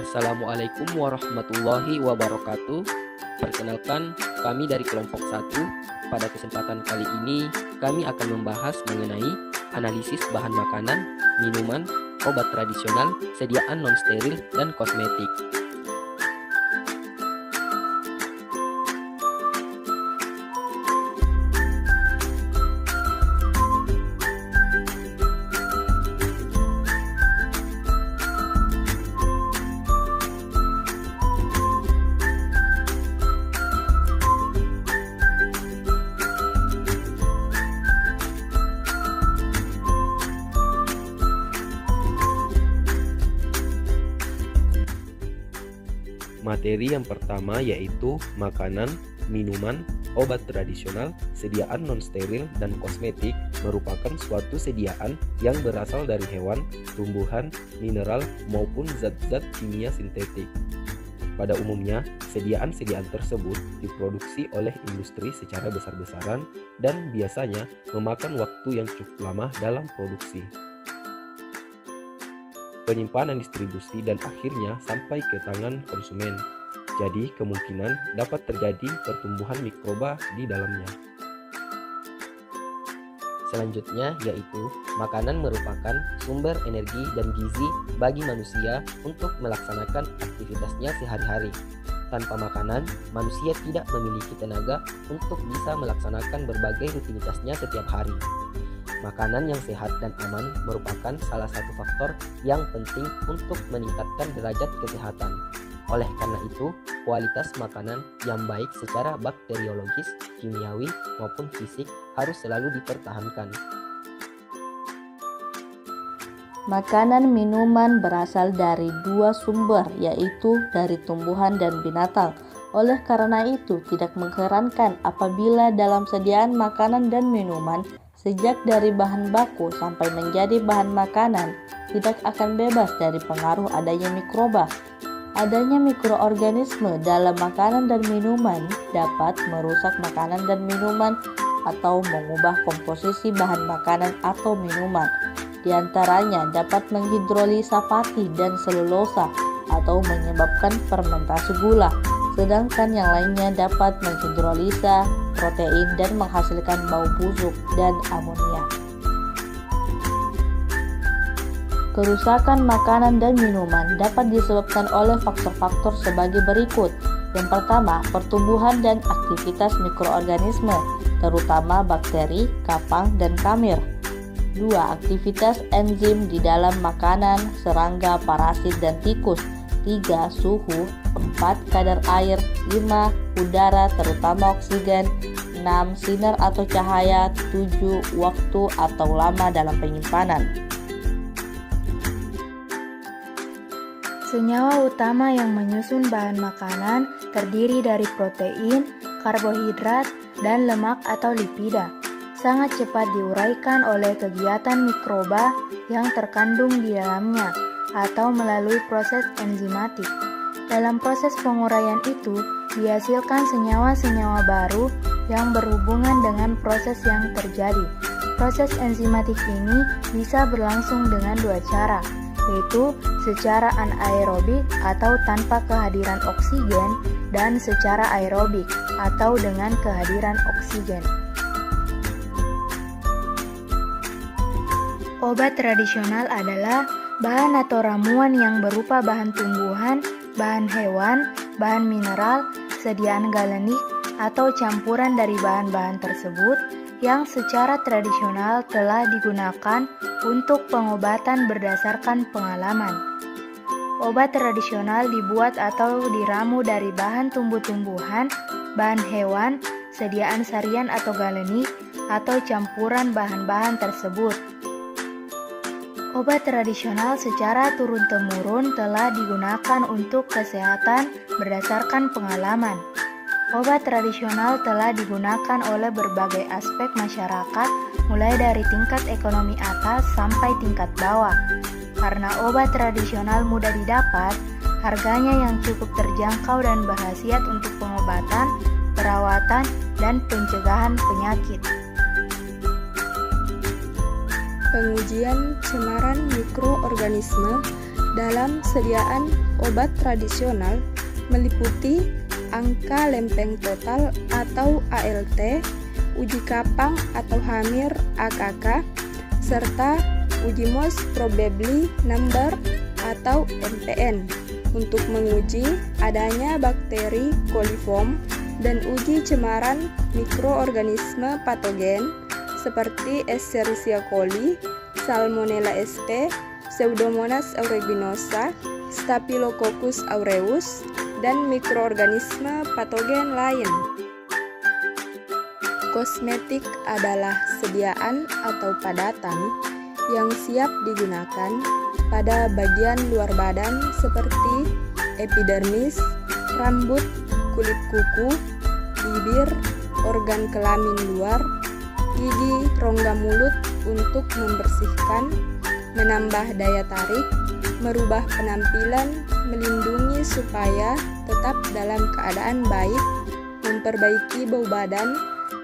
Assalamualaikum warahmatullahi wabarakatuh. Perkenalkan, kami dari kelompok 1. Pada kesempatan kali ini, kami akan membahas mengenai analisis bahan makanan, minuman, obat tradisional, sediaan non-steril, dan kosmetik. Materi yang pertama yaitu makanan, minuman, obat tradisional, sediaan non-steril, dan kosmetik merupakan suatu sediaan yang berasal dari hewan, tumbuhan, mineral, maupun zat-zat kimia sintetik. Pada umumnya, sediaan-sediaan tersebut diproduksi oleh industri secara besar-besaran dan biasanya memakan waktu yang cukup lama dalam produksi, penyimpanan, distribusi, dan akhirnya sampai ke tangan konsumen. Jadi kemungkinan dapat terjadi pertumbuhan mikroba di dalamnya. Selanjutnya yaitu makanan merupakan sumber energi dan gizi bagi manusia untuk melaksanakan aktivitasnya sehari-hari. Tanpa makanan, manusia tidak memiliki tenaga untuk bisa melaksanakan berbagai rutinitasnya setiap hari. Makanan yang sehat dan aman merupakan salah satu faktor yang penting untuk meningkatkan derajat kesehatan. Oleh karena itu, kualitas makanan yang baik secara bakteriologis, kimiawi, maupun fisik harus selalu dipertahankan. Makanan minuman berasal dari dua sumber, yaitu dari tumbuhan dan binatang. Oleh karena itu, tidak mengherankan apabila dalam sediaan makanan dan minuman, sejak dari bahan baku sampai menjadi bahan makanan, tidak akan bebas dari pengaruh adanya mikroba. Adanya mikroorganisme dalam makanan dan minuman dapat merusak makanan dan minuman atau mengubah komposisi bahan makanan atau minuman. Di antaranya dapat menghidrolisa pati dan selulosa atau menyebabkan fermentasi gula. Sedangkan yang lainnya dapat menghidrolisa protein dan menghasilkan bau busuk dan amonia. Kerusakan makanan dan minuman dapat disebabkan oleh faktor-faktor sebagai berikut. Yang pertama, pertumbuhan dan aktivitas mikroorganisme, terutama bakteri, kapang, dan kamir. 2. Aktivitas enzim di dalam makanan, serangga, parasit, dan tikus. 3. Suhu. 4. Kadar air. 5. Udara, terutama oksigen. 6. Sinar atau cahaya. 7. Waktu atau lama dalam penyimpanan. Senyawa utama yang menyusun bahan makanan terdiri dari protein, karbohidrat, dan lemak atau lipida. Sangat cepat diuraikan oleh kegiatan mikroba yang terkandung di dalamnya atau melalui proses enzimatik. Dalam proses penguraian itu, dihasilkan senyawa-senyawa baru yang berhubungan dengan proses yang terjadi. Proses enzimatik ini bisa berlangsung dengan dua cara, yaitu secara anaerobik atau tanpa kehadiran oksigen dan secara aerobik atau dengan kehadiran oksigen. Obat tradisional adalah bahan atau ramuan yang berupa bahan tumbuhan, bahan hewan, bahan mineral, sediaan galenik, atau campuran dari bahan-bahan tersebut yang secara tradisional telah digunakan untuk pengobatan berdasarkan pengalaman. Obat tradisional dibuat atau diramu dari bahan tumbuh-tumbuhan, bahan hewan, sediaan sarian atau galenik, atau campuran bahan-bahan tersebut. Obat tradisional secara turun-temurun telah digunakan untuk kesehatan berdasarkan pengalaman. Obat tradisional telah digunakan oleh berbagai aspek masyarakat, mulai dari tingkat ekonomi atas sampai tingkat bawah. Karena obat tradisional mudah didapat, harganya yang cukup terjangkau dan berkhasiat untuk pengobatan, perawatan, dan pencegahan penyakit. Pengujian cemaran mikroorganisme dalam sediaan obat tradisional meliputi angka lempeng total atau ALT, uji kapang atau hamir AKK, serta uji most probably number atau MPN untuk menguji adanya bakteri coliform dan uji cemaran mikroorganisme patogen seperti Escherichia coli, Salmonella St, Pseudomonas aeruginosa, Staphylococcus aureus, dan mikroorganisme patogen lain. Kosmetik adalah sediaan atau padatan yang siap digunakan pada bagian luar badan seperti epidermis, rambut, kulit kuku, bibir, organ kelamin luar, gigi, rongga mulut untuk membersihkan, menambah daya tarik, merubah penampilan, melindungi supaya tetap dalam keadaan baik, memperbaiki bau badan,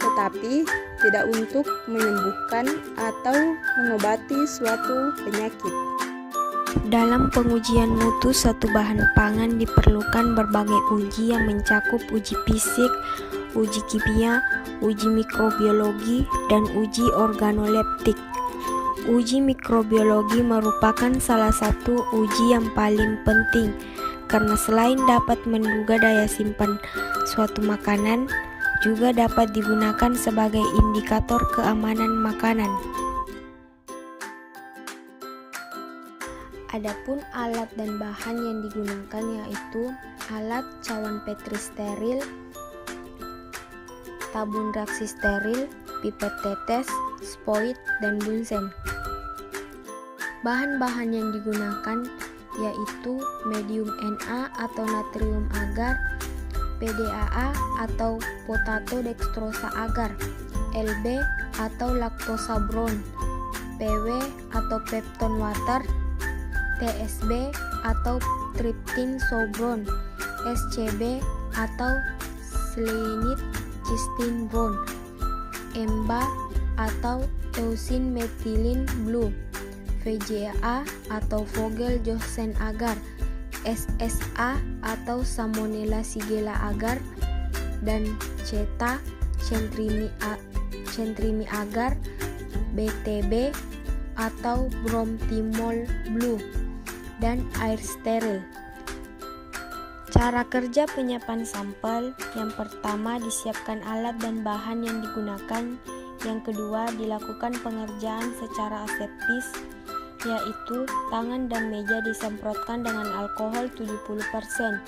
tetapi tidak untuk menyembuhkan atau mengobati suatu penyakit. Dalam pengujian mutu suatu bahan pangan diperlukan berbagai uji yang mencakup uji fisik, uji kimia, uji mikrobiologi, dan uji organoleptik. Uji mikrobiologi merupakan salah satu uji yang paling penting karena selain dapat menduga daya simpan suatu makanan, juga dapat digunakan sebagai indikator keamanan makanan. Adapun alat dan bahan yang digunakan yaitu alat cawan Petri steril, tabung reaksi steril, pipet tetes, spoit, dan bunsen. Bahan-bahan yang digunakan yaitu medium Na atau natrium agar, PDAA atau potato dextrosa agar, LB atau lactosa brown, PW atau pepton water, TSB atau tryptin sobron, SCB atau slenit cysteine brown, EMBA atau eusin methylene blue, VGA atau Vogel-Johnson agar, SSA atau Salmonella Shigella agar, dan CETA centrimi agar, BTB atau Bromthimol blue, dan air steril. Cara kerja penyiapan sampel: yang pertama disiapkan alat dan bahan yang digunakan, yang kedua dilakukan pengerjaan secara aseptis, yaitu tangan dan meja disemprotkan dengan alkohol 70%.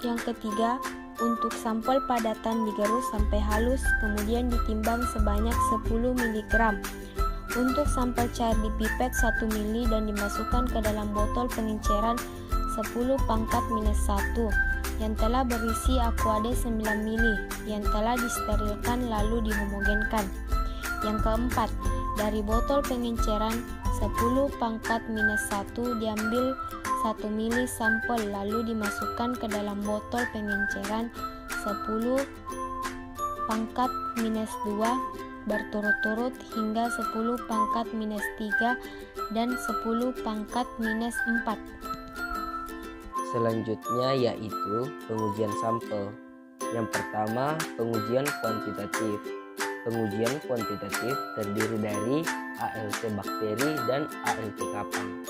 Yang ketiga, untuk sampel padatan digerus sampai halus, kemudian ditimbang sebanyak 10 mg. Untuk sampel cair dipipet 1 ml dan dimasukkan ke dalam botol pengenceran 10⁻⁻1 yang telah berisi aquade 9 ml yang telah disterilkan lalu dihomogenkan. Yang keempat, dari botol pengenceran 10⁻⁻1 diambil 1 ml sampel lalu dimasukkan ke dalam botol pengenceran 10⁻⁻2 berturut-turut hingga 10⁻⁻3 dan 10⁻⁻4. Selanjutnya yaitu pengujian sampel. Yang pertama, pengujian kuantitatif. Pengujian kuantitatif terdiri dari ALT bakteri dan ALT kapang.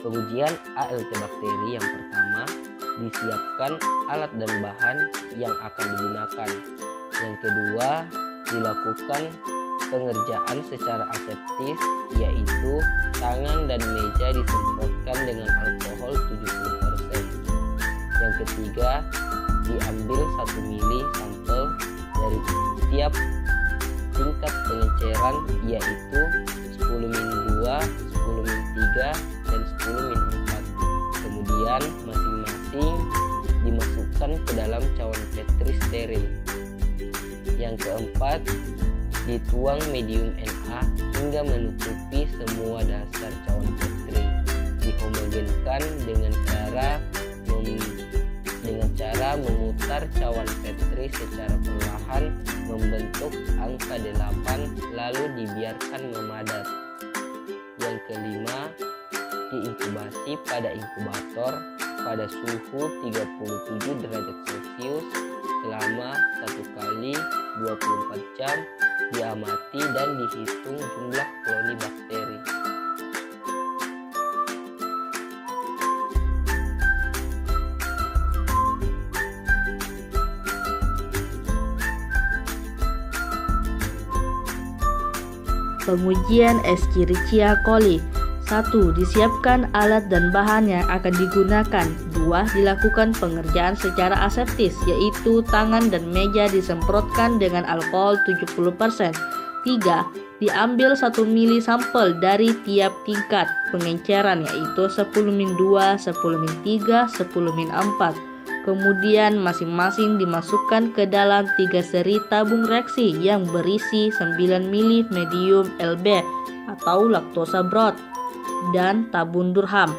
Pengujian ALT bakteri yang pertama, disiapkan alat dan bahan yang akan digunakan. Yang kedua, dilakukan pengerjaan secara aseptis, yaitu tangan dan meja disemprotkan dengan alkohol 70%. Yang ketiga, diambil 1 ml sampel dari tiap tingkat pengenceran, yaitu 10-2, 10-3, dan 10-4. Kemudian masing-masing dimasukkan ke dalam cawan Petri steril. Yang keempat, dituang medium Na hingga menutupi semua dasar cawan Petri. Dihomogenkan dengan cara memutar cawan Petri secara perlahan membentuk angka 8 lalu dibiarkan memadat. Yang kelima, diinkubasi pada inkubator pada suhu 37 derajat Celcius selama 1 kali 24 jam, diamati dan dihitung jumlah koloni bakteri. Pengujian Escherichia coli. 1. Disiapkan alat dan bahan yang akan digunakan. 2. Dilakukan pengerjaan secara aseptis, yaitu tangan dan meja disemprotkan dengan alkohol 70%. 3. Diambil 1 mili sampel dari tiap tingkat pengenceran, yaitu 10-2, 10-3, 10-4. Kemudian masing-masing dimasukkan ke dalam 3 seri tabung reaksi yang berisi 9 mili medium LB atau laktosa broth dan tabung Durham.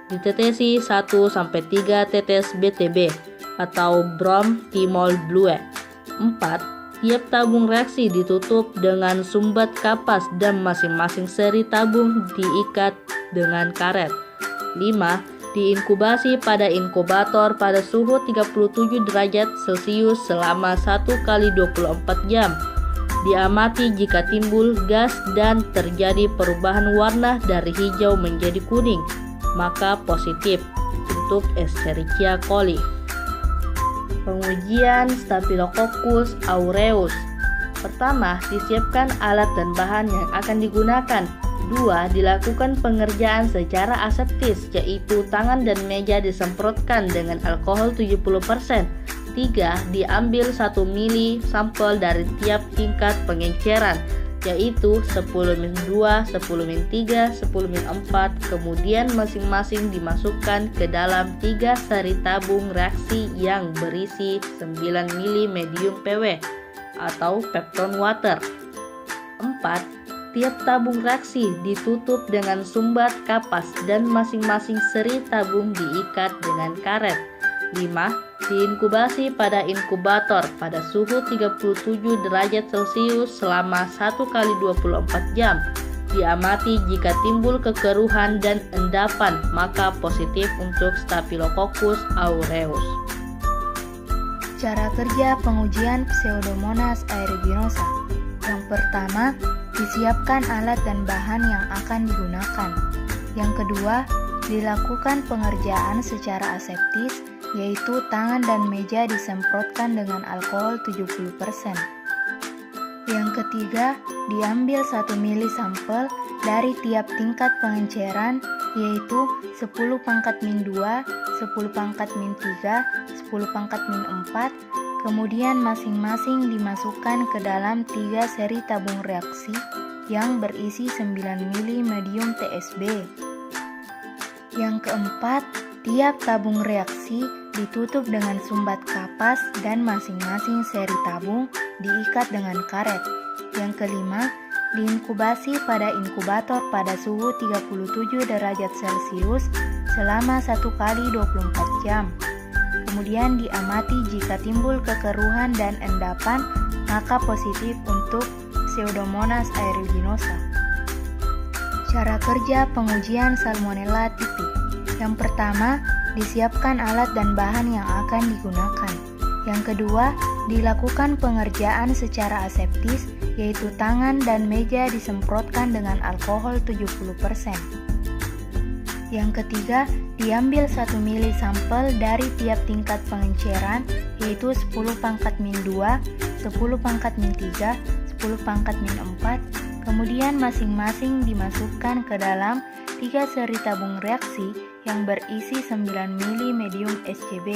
Ditetesi 1-3 tetes BTB atau Bromtimol Blue. 4. Tiap tabung reaksi ditutup dengan sumbat kapas dan masing-masing seri tabung diikat dengan karet. 5. Diinkubasi pada inkubator pada suhu 37 derajat Celcius selama 1 kali 24 jam. Diamati jika timbul gas dan terjadi perubahan warna dari hijau menjadi kuning, maka positif untuk Escherichia coli. Pengujian Staphylococcus aureus. Pertama, disiapkan alat dan bahan yang akan digunakan. 2. Dilakukan pengerjaan secara aseptis, yaitu tangan dan meja disemprotkan dengan alkohol 70%. 3. Diambil 1 mili sampel dari tiap tingkat pengenceran, yaitu 10-2, 10-3, 10-4. Kemudian masing-masing dimasukkan ke dalam 3 seri tabung reaksi yang berisi 9 mili medium PW atau peptone water. 4. Tiap tabung reaksi ditutup dengan sumbat kapas dan masing-masing seri tabung diikat dengan karet. 5. Diinkubasi pada inkubator pada suhu 37 derajat Celcius selama 1 kali 24 jam. Diamati jika timbul kekeruhan dan endapan, maka positif untuk Staphylococcus aureus. Cara kerja pengujian Pseudomonas aeruginosa. Yang pertama, disiapkan alat dan bahan yang akan digunakan. Yang kedua, dilakukan pengerjaan secara aseptis, yaitu tangan dan meja disemprotkan dengan alkohol 70%. Yang ketiga, diambil 1 mili sampel dari tiap tingkat pengenceran, yaitu 10⁻², 10⁻³, 10⁻⁴, kemudian masing-masing dimasukkan ke dalam 3 seri tabung reaksi yang berisi 9 mili medium TSB. Yang keempat, tiap tabung reaksi ditutup dengan sumbat kapas dan masing-masing seri tabung diikat dengan karet. Yang kelima, diinkubasi pada inkubator pada suhu 37 derajat Celcius selama 1 kali 24 jam. Kemudian diamati jika timbul kekeruhan dan endapan, maka positif untuk Pseudomonas aeruginosa. Cara kerja pengujian Salmonella typhi. Yang pertama, disiapkan alat dan bahan yang akan digunakan. Yang kedua, dilakukan pengerjaan secara aseptis, yaitu tangan dan meja disemprotkan dengan alkohol 70%. Yang ketiga, diambil 1 mili sampel dari tiap tingkat pengenceran, yaitu 10⁻², 10⁻3, 10⁻⁴, kemudian masing-masing dimasukkan ke dalam 3 seri tabung reaksi yang berisi 9 mili medium SCB.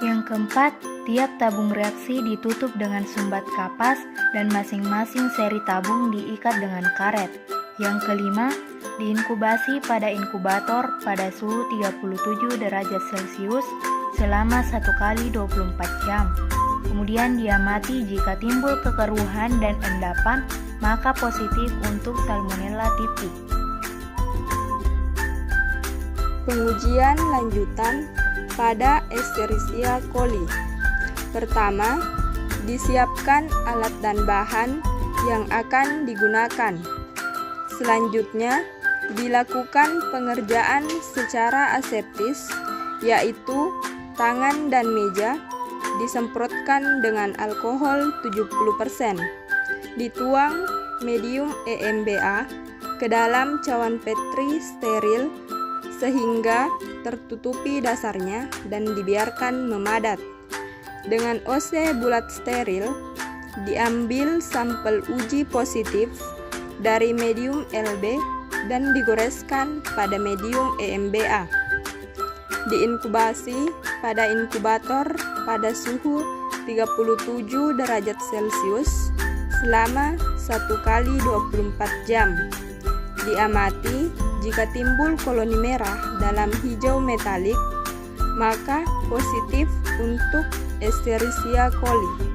Yang keempat, tiap tabung reaksi ditutup dengan sumbat kapas dan masing-masing seri tabung diikat dengan karet. Yang kelima, diinkubasi pada inkubator pada suhu 37 derajat Celcius selama 1 kali 24 jam. Kemudian diamati jika timbul kekeruhan dan endapan, maka positif untuk Salmonella typhi. Pengujian lanjutan pada Escherichia coli. Pertama, disiapkan alat dan bahan yang akan digunakan. Selanjutnya, dilakukan pengerjaan secara aseptis, yaitu tangan dan meja disemprotkan dengan alkohol 70%. Dituang medium EMBA ke dalam cawan Petri steril sehingga tertutupi dasarnya dan dibiarkan memadat. Dengan OC bulat steril, diambil sampel uji positif dari medium LB dan digoreskan pada medium EMBA. Diinkubasi pada inkubator pada suhu 37 derajat Celcius selama 1 kali 24 jam. Diamati jika timbul koloni merah dalam hijau metalik, maka positif untuk Escherichia coli.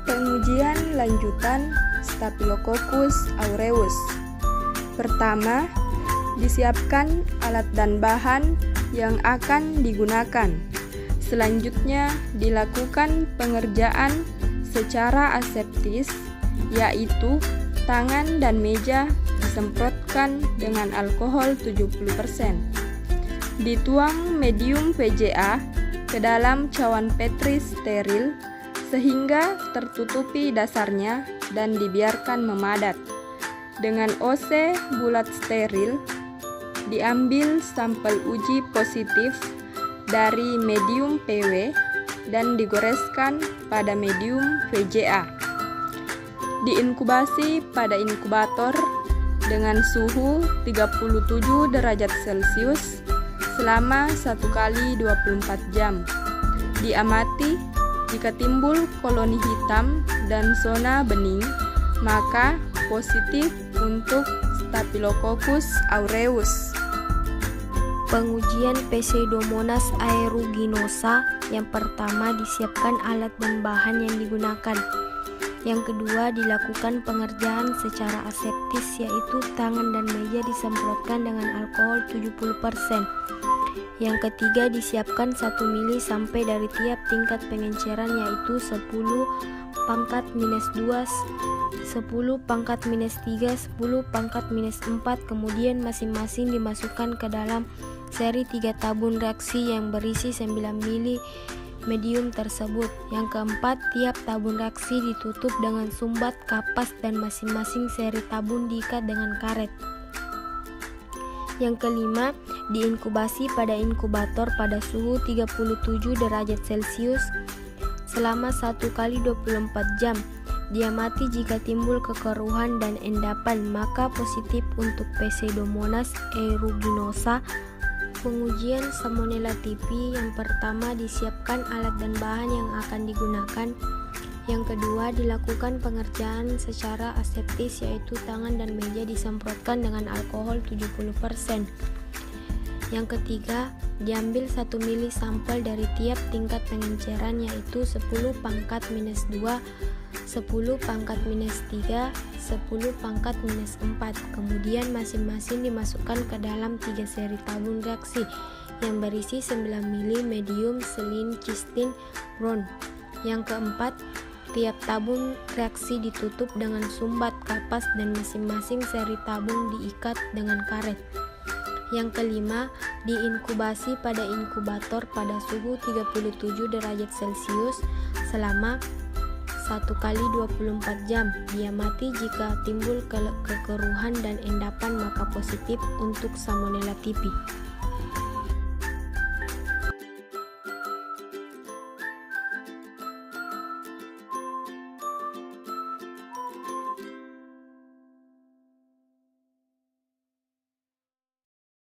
Pengujian lanjutan Staphylococcus aureus. Pertama, disiapkan alat dan bahan yang akan digunakan. Selanjutnya, dilakukan pengerjaan secara aseptis, yaitu tangan dan meja disemprotkan dengan alkohol 70%. Dituang medium PGA ke dalam cawan Petri steril sehingga tertutupi dasarnya dan dibiarkan memadat. Dengan OC bulat steril, diambil sampel uji positif dari medium PW dan digoreskan pada medium VGA. Diinkubasi pada inkubator dengan suhu 37 derajat Celcius selama 1 kali 24 jam. Diamati jika timbul koloni hitam dan zona bening, maka positif untuk Staphylococcus aureus. Pengujian Pseudomonas aeruginosa. Yang pertama, disiapkan alat dan bahan yang digunakan. Yang kedua, dilakukan pengerjaan secara aseptis, yaitu tangan dan meja disemprotkan dengan alkohol 70%. Yang ketiga, disiapkan 1 mili sampai dari tiap tingkat pengenceran, yaitu 10 pangkat minus 2, 10 pangkat minus 3, 10 pangkat minus 4, kemudian masing-masing dimasukkan ke dalam seri 3 tabung reaksi yang berisi 9 mili medium tersebut. Yang keempat, tiap tabung reaksi ditutup dengan sumbat kapas dan masing-masing seri tabung diikat dengan karet. Yang kelima, diinkubasi pada inkubator pada suhu 37 derajat Celcius selama 1 kali 24 jam. Diamati jika timbul kekeruhan dan endapan, maka positif untuk Pseudomonas aeruginosa. Pengujian Salmonella typhi. Yang pertama, disiapkan alat dan bahan yang akan digunakan. Yang kedua, dilakukan pengerjaan secara aseptis, yaitu tangan dan meja disemprotkan dengan alkohol 70%. Yang ketiga, diambil 1 mili sampel dari tiap tingkat pengenceran, yaitu 10 pangkat minus 2, 10 pangkat minus 3, 10 pangkat minus 4. Kemudian masing-masing dimasukkan ke dalam 3 seri tabung reaksi yang berisi 9 mili medium selin cystin brown. Yang keempat, tiap tabung reaksi ditutup dengan sumbat kapas dan masing-masing seri tabung diikat dengan karet. Yang kelima, diinkubasi pada inkubator pada suhu 37 derajat Celcius selama 1 kali 24 jam. Diamati jika timbul kekeruhan dan endapan, maka positif untuk Salmonella typhi.